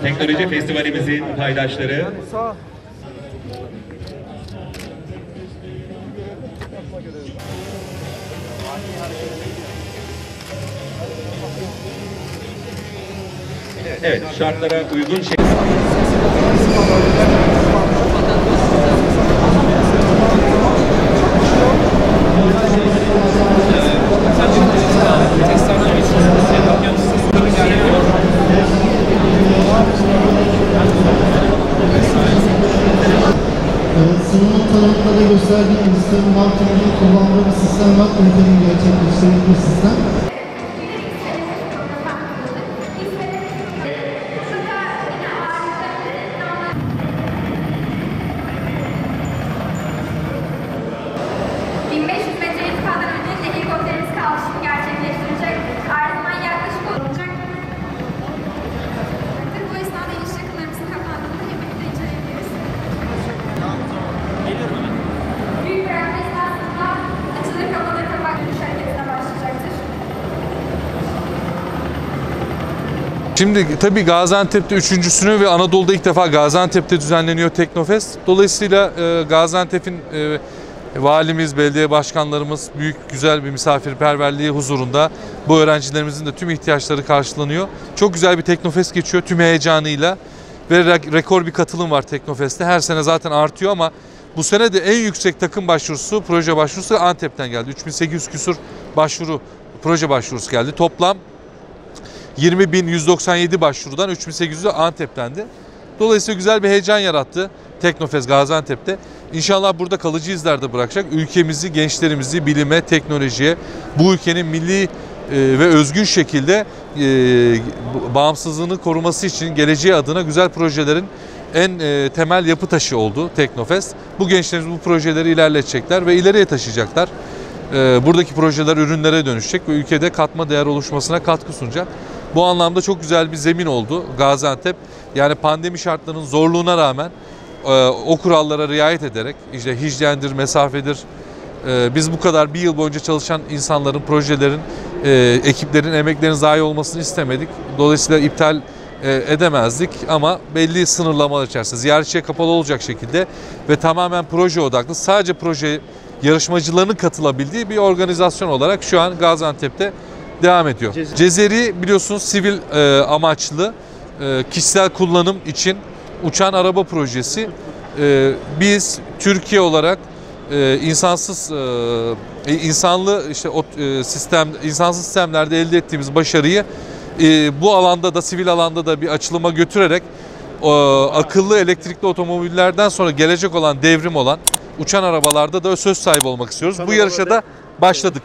Teknoloji Festivalimizin paydaşları, evet, şartlara uygun sunum tanıtlarda gösterdiği sistem markanın kullandığı bir sistem var. Ülkenin gerçekleştirildiği bir sistem. Şimdi tabii Gaziantep'te üçüncüsünü ve Anadolu'da ilk defa Gaziantep'te düzenleniyor Teknofest. Dolayısıyla Gaziantep'in valimiz, belediye başkanlarımız büyük güzel bir misafirperverliği huzurunda bu öğrencilerimizin de tüm ihtiyaçları karşılanıyor. Çok güzel bir Teknofest geçiyor tüm heyecanıyla ve rekor bir katılım var Teknofest'te. Her sene zaten artıyor ama bu sene de en yüksek takım başvurusu, proje başvurusu Antep'ten geldi. 3800 küsur proje başvurusu geldi. Toplam 20.197 başvurudan 3.800'ü Antep'tendi. Dolayısıyla güzel bir heyecan yarattı Teknofest Gaziantep'te. İnşallah burada kalıcı izler de bırakacak. Ülkemizi, gençlerimizi bilime, teknolojiye, bu ülkenin milli ve özgün şekilde bağımsızlığını koruması için geleceği adına güzel projelerin en temel yapı taşı oldu Teknofest. Bu gençlerimiz bu projeleri ilerletecekler ve ileriye taşıyacaklar. Buradaki projeler ürünlere dönüşecek ve ülkede katma değer oluşmasına katkı sunacak. Bu anlamda çok güzel bir zemin oldu Gaziantep. Yani pandemi şartlarının zorluğuna rağmen o kurallara riayet ederek, işte hijyendir, mesafedir, biz bu kadar bir yıl boyunca çalışan insanların, projelerin, ekiplerin emeklerinin zayi olmasını istemedik. Dolayısıyla iptal edemezdik ama belli sınırlamalar içerisinde ziyaretçiye kapalı olacak şekilde ve tamamen proje odaklı, sadece proje yarışmacılarının katılabildiği bir organizasyon olarak şu an Gaziantep'te devam ediyor. Cezeri biliyorsunuz sivil amaçlı kişisel kullanım için uçan araba projesi. Biz Türkiye olarak insansız sistemlerde elde ettiğimiz başarıyı bu alanda da, sivil alanda da bir açılıma götürerek akıllı elektrikli otomobillerden sonra gelecek olan, devrim olan uçan arabalarda da söz sahibi olmak istiyoruz. Bu yarışa da başladık.